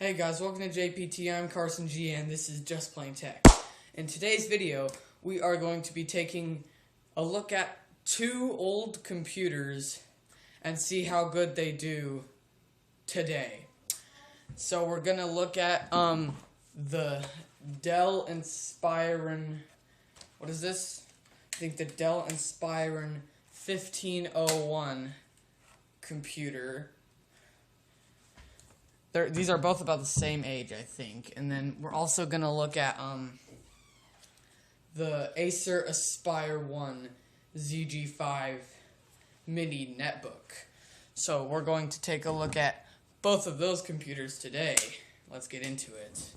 Hey guys, welcome to JPT. I'm Carson G and this is Just Plain Tech. In today's video, we are going to be taking a look at two old computers and see how good they do today. So we're gonna look at the Dell Inspiron. What is this? I think the Dell Inspiron 1501 computer. These are both about the same age, I think. And then we're also going to look at the Acer Aspire 1 ZG5 mini netbook. So we're going to take a look at both of those computers today. Let's get into it.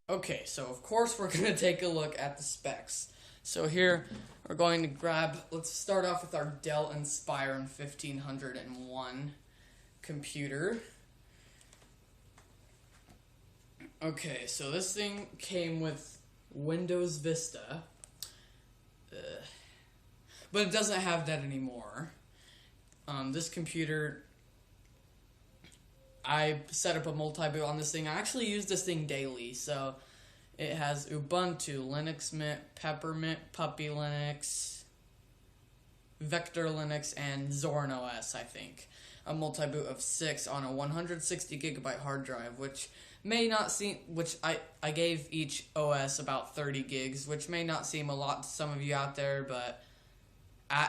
Okay, so of course we're going to take a look at the specs. So here we're going to let's start off with our Dell Inspiron 1501 computer. Okay, so this thing came with Windows Vista, but it doesn't have that anymore. This computer, I set up a multi-boot on this thing. I actually use this thing daily, so it has Ubuntu, Linux Mint, Peppermint, Puppy Linux, Vector Linux, and Zorin OS, I think. A multi-boot of 6 on a 160 gigabyte hard drive, which may not seem, I gave each OS about 30 gigs, which may not seem a lot to some of you out there, but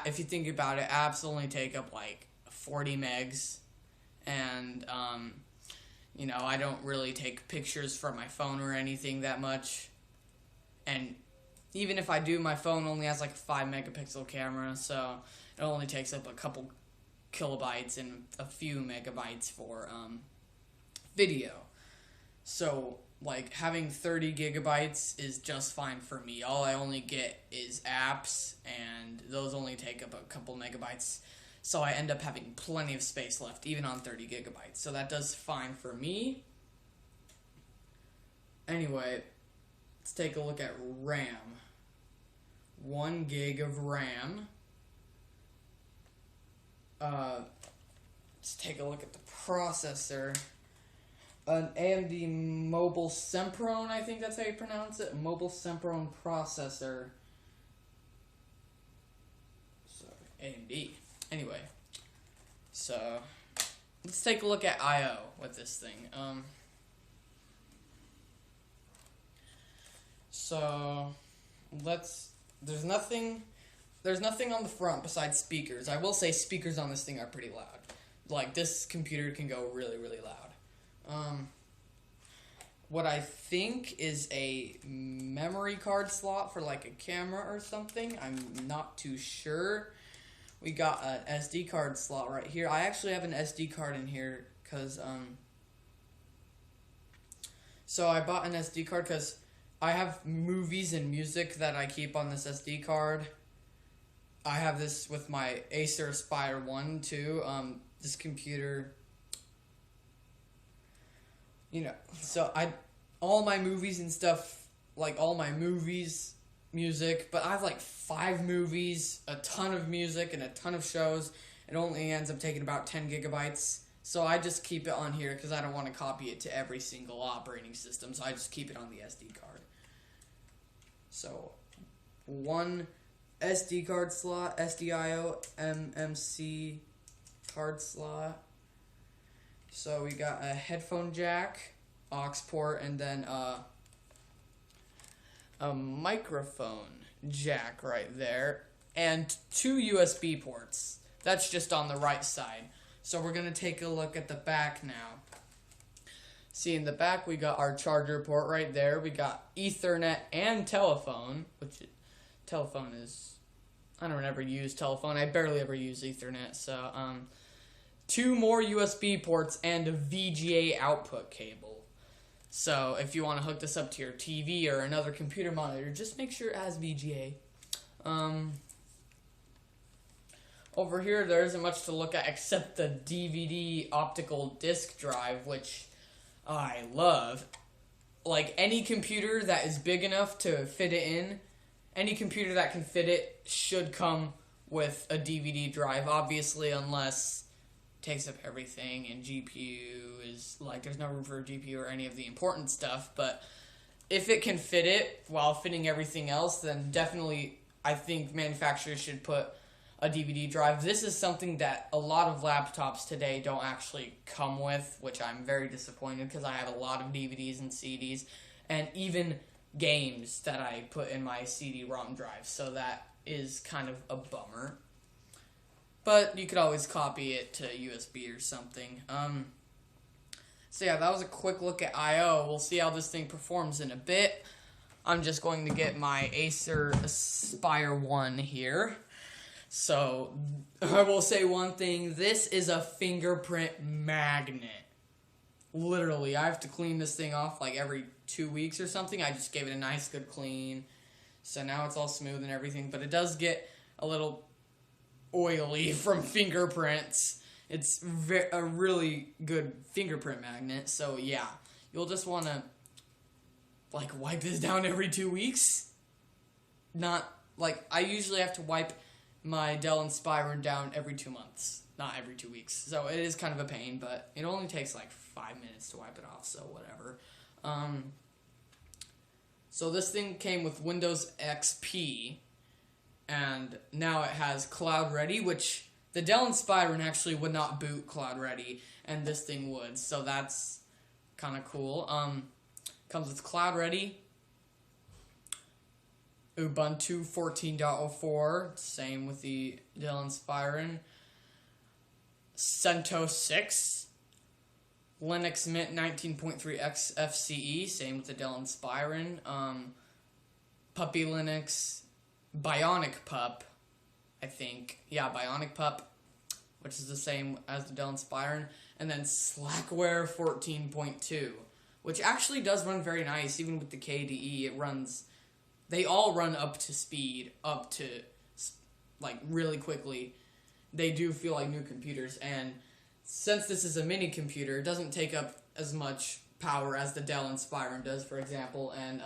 if you think about it, apps only take up like 40 megs. And, I don't really take pictures from my phone or anything that much. And even if I do, my phone only has like a 5 megapixel camera, so it only takes up a couple kilobytes and a few megabytes for video. So, like, having 30 gigabytes is just fine for me. All I only get is apps, and those only take up a couple megabytes. So I end up having plenty of space left, even on 30 gigabytes. So that does fine for me. Anyway, let's take a look at RAM. 1 gig of RAM. Let's take a look at the processor. An AMD Mobile Sempron, I think that's how you pronounce it. Mobile Sempron processor. Sorry, AMD. Anyway, so let's take a look at I/O with this thing. There's nothing on the front besides speakers. I will say speakers on this thing are pretty loud. Like, this computer can go really, really loud. What I think is a memory card slot for like a camera or something. I'm not too sure. We got an SD card slot right here. I actually have an SD card in here because, so I bought an SD card because I have movies and music that I keep on this SD card. I have this with my Acer Aspire 1 too. This computer, so all my movies and stuff, like all my movies, music, but I have like 5 movies, a ton of music, and a ton of shows. It only ends up taking about 10 gigabytes. So I just keep it on here because I don't want to copy it to every single operating system. So I just keep it on the SD card. So 1 SD card slot, SDIO, MMC card slot. So we got a headphone jack, aux port, and then a microphone jack right there, and 2 USB ports. That's just on the right side. So we're going to take a look at the back now. See, in the back we got our charger port right there. We got Ethernet and telephone, telephone is, I don't ever use telephone. I barely ever use Ethernet. So 2 more USB ports and a VGA output cable. So if you want to hook this up to your TV or another computer monitor, just make sure it has VGA. over here there isn't much to look at except the DVD optical disc drive, which I love. Like, any computer that is big enough to fit it in, any computer that can fit it should come with a DVD drive, obviously, unless it takes up everything and GPU is, like, there's no room for a GPU or any of the important stuff. But if it can fit it while fitting everything else, then definitely I think manufacturers should put a DVD drive. This is something that a lot of laptops today don't actually come with, which I'm very disappointed because I have a lot of DVDs and CDs and even games that I put in my CD-ROM drive, so that is kind of a bummer. But you could always copy it to USB or something. So yeah, that was a quick look at I/O. We'll see how this thing performs in a bit. I'm just going to get my Acer Aspire 1 here. So, I will say one thing, this is a fingerprint magnet. Literally, I have to clean this thing off like every 2 weeks or something. I just gave it a nice good clean. So now it's all smooth and everything, but it does get a little oily from fingerprints. It's a really good fingerprint magnet, so yeah. You'll just want to, like, wipe this down every 2 weeks. Not, like, I usually have to wipe my Dell Inspiron down every 2 months, not every 2 weeks. So it is kind of a pain, but it only takes like 5 minutes to wipe it off, so whatever. So this thing came with Windows XP, and now it has Cloud Ready, which the Dell Inspiron actually would not boot Cloud Ready, and this thing would, so that's kind of cool. Comes with Cloud Ready, Ubuntu 14.04, same with the Dell Inspiron, CentOS 6, Linux Mint 19.3 XFCE, same with the Dell Inspiron, Puppy Linux, Bionic Pup, I think, yeah, Bionic Pup, which is the same as the Dell Inspiron, and then Slackware 14.2, which actually does run very nice, even with the KDE, it runs. They all run up to speed, up to, like, really quickly. They do feel like new computers, and since this is a mini computer, it doesn't take up as much power as the Dell Inspiron does, for example, and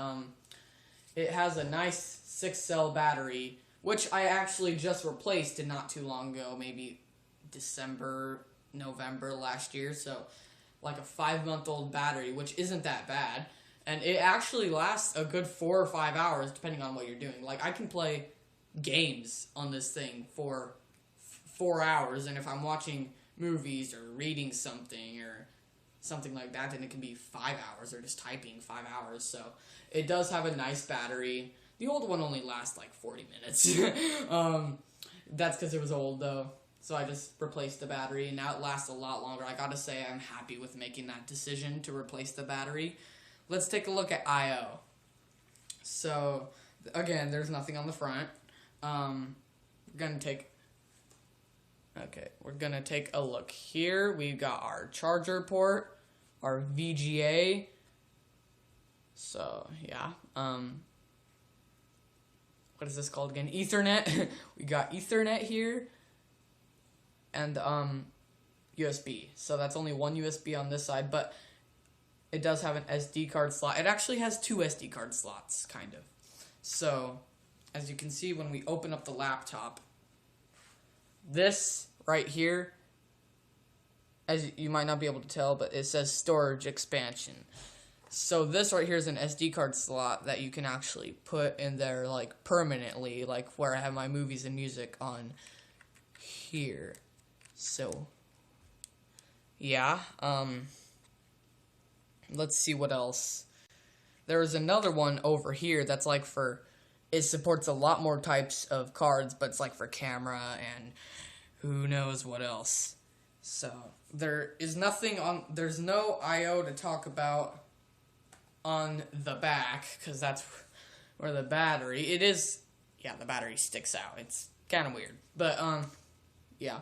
it has a nice 6-cell battery, which I actually just replaced not too long ago, maybe December, November last year, so like a 5-month-old battery, which isn't that bad. And it actually lasts a good 4 or 5 hours, depending on what you're doing. Like, I can play games on this thing for 4 hours, and if I'm watching movies or reading something or something like that, then it can be 5 hours, or just typing 5 hours. So, it does have a nice battery. The old one only lasts like 40 minutes. That's because it was old, though. So I just replaced the battery, and now it lasts a lot longer. I gotta say, I'm happy with making that decision to replace the battery. Let's take a look at I/O. So, again, there's nothing on the front. We're gonna take a look here. We've got our charger port, our VGA. So, yeah. What is this called again? Ethernet. We got Ethernet here. And, USB. So that's only one USB on this side, but it does have an SD card slot. It actually has 2 SD card slots, kind of. So, as you can see when we open up the laptop, this right here, as you might not be able to tell, but it says storage expansion. So this right here is an SD card slot that you can actually put in there, like, permanently, like where I have my movies and music on here. So, yeah, let's see what else. There's another one over here that's like it supports a lot more types of cards, but it's like for camera and who knows what else. So, there's no I/O to talk about on the back, because that's where the battery, the battery sticks out. It's kind of weird, but, yeah.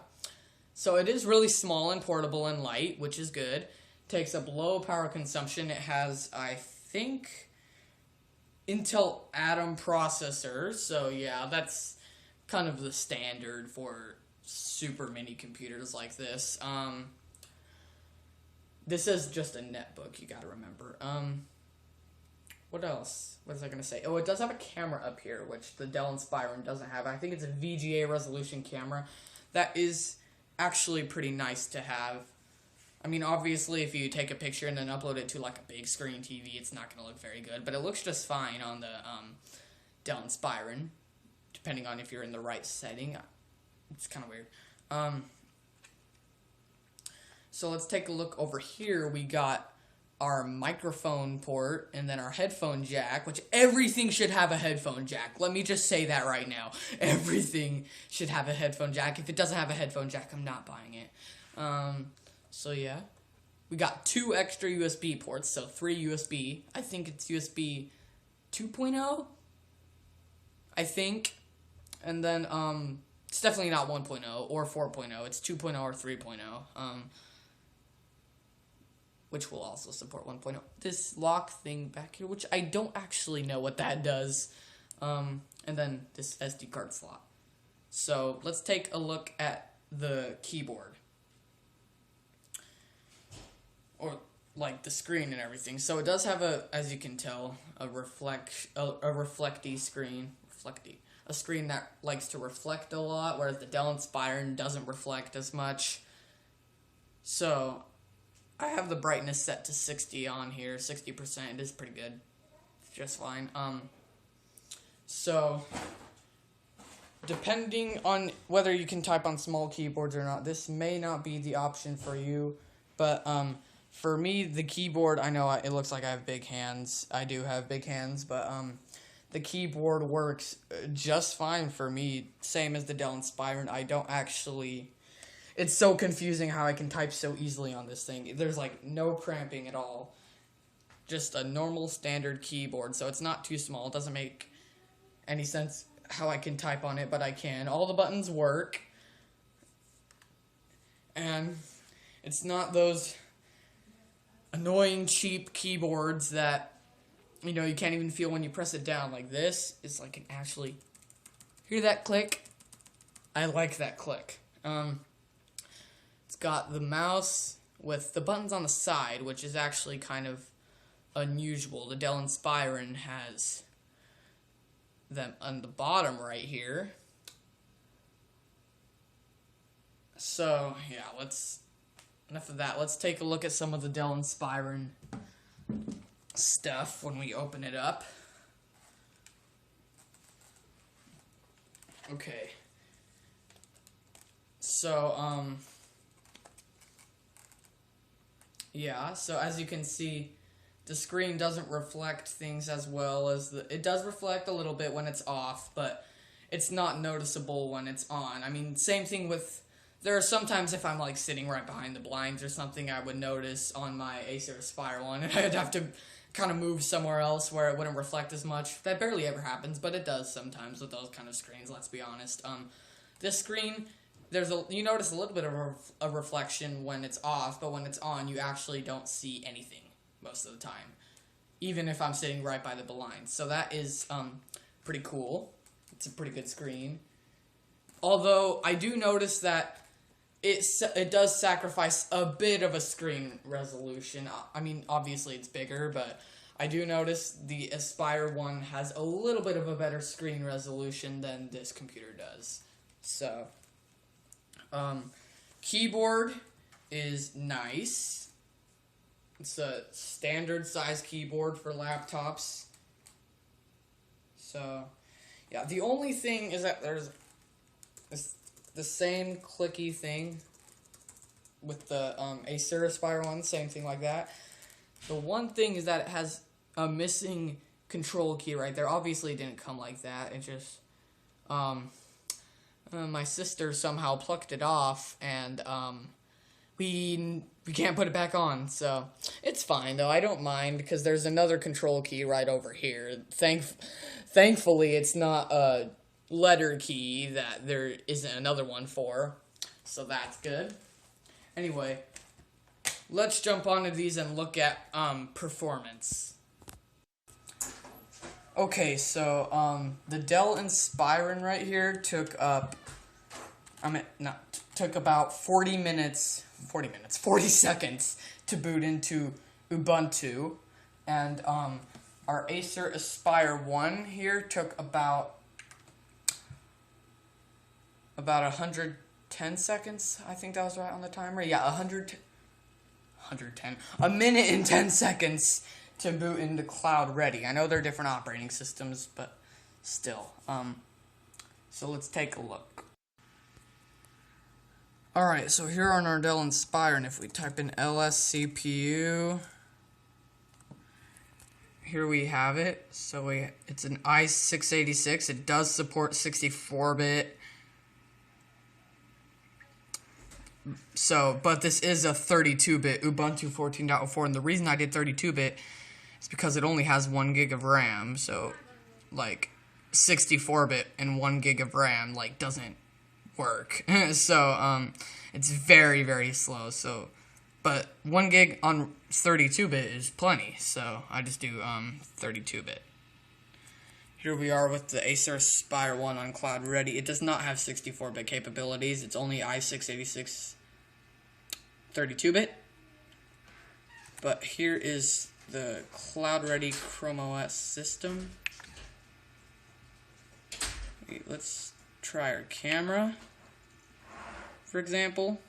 So it is really small and portable and light, which is good. Takes up low power consumption. It has, I think, Intel Atom processor. So yeah, that's kind of the standard for super mini computers like this. This is just a netbook, you gotta remember. What else? What was I gonna say? Oh, it does have a camera up here, which the Dell Inspiron doesn't have. I think it's a VGA resolution camera. That is actually pretty nice to have. I mean, obviously, if you take a picture and then upload it to like a big screen TV, it's not gonna look very good, but it looks just fine on the Dell Inspiron, depending on if you're in the right setting. It's kind of weird. So let's take a look over here. We got our microphone port and then our headphone jack, which everything should have a headphone jack. Let me just say that right now. Everything should have a headphone jack. If it doesn't have a headphone jack, I'm not buying it. So yeah. We got 2 extra USB ports, so 3 USB. I think it's USB 2.0, I think. And then, it's definitely not 1.0 or 4.0. It's 2.0 or 3.0. Which will also support 1.0. This lock thing back here, which I don't actually know what that does. And then this SD card slot. So let's take a look at the keyboard. Or like the screen and everything. So it does have a, as you can tell, a reflecty screen. A screen that likes to reflect a lot, whereas the Dell Inspiron doesn't reflect as much. So I have the brightness set to 60 on here, 60%. It is pretty good. It's just fine. So depending on whether you can type on small keyboards or not, this may not be the option for you. But for me, the keyboard, I know it looks like I have big hands. I do have big hands, but the keyboard works just fine for me. Same as the Dell Inspiron. I don't actually... It's so confusing how I can type so easily on this thing. There's like no cramping at all. Just a normal standard keyboard, so it's not too small. It doesn't make any sense how I can type on it, but I can. All the buttons work. And it's not those annoying cheap keyboards that, you know, you can't even feel when you press it down. Like this is like an actually... Hear that click? I like that click. It's got the mouse with the buttons on the side, which is actually kind of unusual. The Dell Inspiron has them on the bottom right here. So, yeah, enough of that. Let's take a look at some of the Dell Inspiron stuff when we open it up. Okay. So, yeah, so as you can see, the screen doesn't reflect things as well as it does reflect a little bit when it's off, but it's not noticeable when it's on. I mean, same thing with, there are sometimes if I'm like sitting right behind the blinds or something, I would notice on my Acer Aspire one, and I'd have to kind of move somewhere else where it wouldn't reflect as much. That barely ever happens, but it does sometimes with those kind of screens, let's be honest. This screen... you notice a little bit of a reflection when it's off, but when it's on, you actually don't see anything most of the time, even if I'm sitting right by the blinds. So that is pretty cool. It's a pretty good screen. Although I do notice that it does sacrifice a bit of a screen resolution. I mean, obviously it's bigger, but I do notice the Aspire one has a little bit of a better screen resolution than this computer does. So... keyboard is nice. It's a standard size keyboard for laptops. So, yeah, the only thing is that there's the same clicky thing with the Acer Aspire one, same thing like that. The one thing is that it has a missing control key right there. Obviously it didn't come like that. It just my sister somehow plucked it off, and we can't put it back on, so it's fine, though. I don't mind, because there's another control key right over here. Thankfully, it's not a letter key that there isn't another one for, so that's good. Anyway, let's jump onto these and look at performance. Okay, so the Dell Inspiron right here took up took about 40 seconds to boot into Ubuntu, and our Acer Aspire 1 here took about 110 seconds. I think that was right on the timer. Yeah, 110. A minute and 10 seconds to boot into Cloud Ready. I know they're different operating systems, but still. So let's take a look. Alright, so here on our Dell Inspiron, if we type in LSCPU, here we have it. So it's an i686. It does support 64-bit. So, but this is a 32-bit Ubuntu 14.04, and the reason I did 32-bit is because it only has 1 gig of RAM. So, like, 64-bit and 1 gig of RAM like doesn't work. So it's very, very slow. So, but 1 gig on 32-bit is plenty. So I just do 32-bit. Here we are with the Acer Aspire 1 on Cloud Ready. It does not have 64-bit capabilities. It's only i686 32-bit. But here is the Cloud Ready Chrome OS system. Let's try our camera, for example.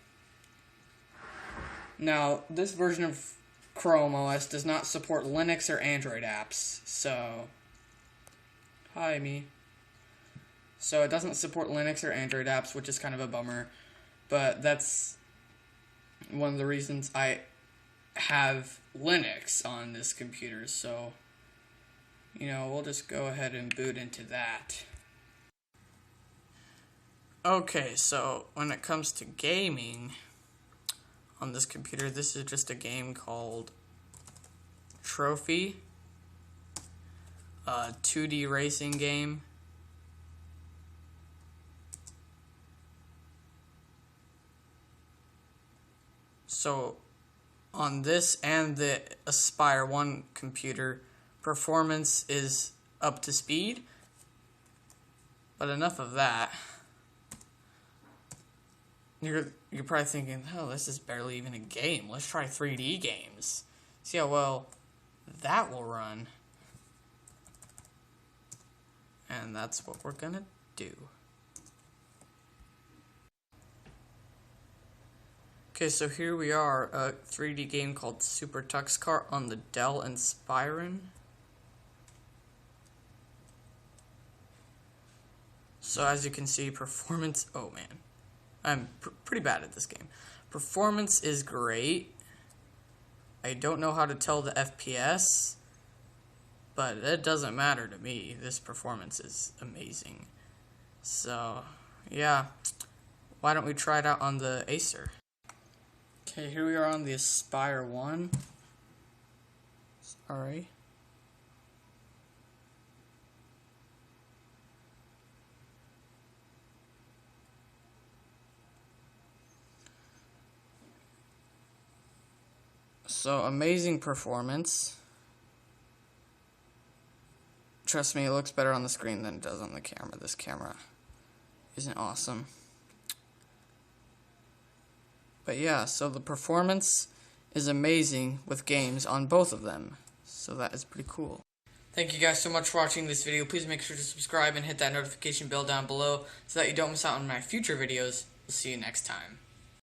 Now, this version of Chrome OS does not support Linux or Android apps, so... Hi, me. So it doesn't support Linux or Android apps, which is kind of a bummer, but that's one of the reasons I have Linux on this computer, so, you know, we'll just go ahead and boot into that. Okay, so when it comes to gaming on this computer, this is just a game called Trophy, a 2D racing game. So on this and the Aspire 1 computer, performance is up to speed, but enough of that. You're probably thinking, oh, this is barely even a game. Let's try 3D games. See how well that will run. And that's what we're gonna do. Okay, so here we are, a 3D game called Super Tux Kart on the Dell Inspiron. So as you can see, performance, oh man. I'm pretty bad at this game. Performance is great. I don't know how to tell the FPS, but it doesn't matter to me. This performance is amazing. So, yeah. Why don't we try it out on the Acer? Okay, here we are on the Aspire 1. Sorry. So, amazing performance. Trust me, it looks better on the screen than it does on the camera. This camera isn't awesome. But yeah, so the performance is amazing with games on both of them. So that is pretty cool. Thank you guys so much for watching this video. Please make sure to subscribe and hit that notification bell down below so that you don't miss out on my future videos. We'll see you next time.